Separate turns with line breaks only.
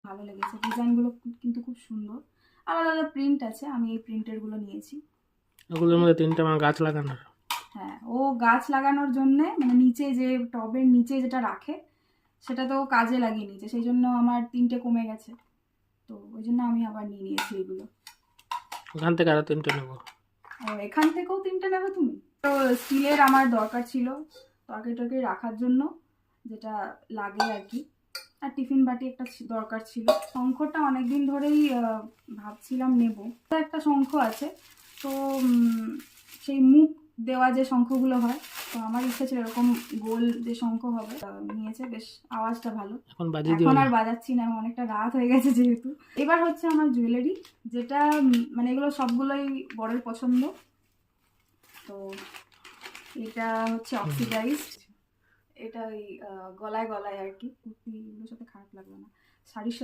ভালো লেগেছে, ডিজাইনগুলো কিন্তু খুব সুন্দর, আলাদা আলাদা প্রিন্ট আছে, আমি এই প্রিন্টেরগুলো নিয়েছি।
ওগুলোর মধ্যে 3টা আমার গাছ লাগানোর।
হ্যাঁ, ও গাছ লাগানোর জন্যে মানে নিচে যে টবের নিচে যেটা রাখে সেটা তো কাজে লাগিয়ে নিয়েছে, সেই জন্য আমার 3টে কমে গেছে, তো ওই জন্য আমি আবার নিয়ে নিয়েছি এগুলো।
ওখান থেকে আরো 3টে নেবো।
ও, এখান থেকেও 3টে নেবে তুমি? তো স্টিলের আমার দরকার ছিল তরকারি টরকারি রাখার জন্য, যেটা লাগে আর কি, আর টিফিন বাটি একটা দরকার ছিল। শঙ্খটা অনেকদিন ধরেই ভাবছিলাম নেব, একটা শঙ্খ আছে তো সেই মুখ দেওয়া যে শঙ্খগুলো হয়, তো আমার ইচ্ছা ছিল এরকম গোল যে শঙ্খ হবে, নিয়েছে, বেশ আওয়াজটা ভালো। এখন আর বাজাচ্ছি না, অনেকটা রাত হয়ে গেছে যেহেতু। এবার হচ্ছে আমার জুয়েলারি, যেটা মানে এগুলো সবগুলোই বড়ের পছন্দ। তো এটা হচ্ছে অক্সিডাইজড, এটা ওই গলায় গলায় আর কি, কুর্তিগুলোর সাথে খারাপ লাগবে না, শাড়ির সাথে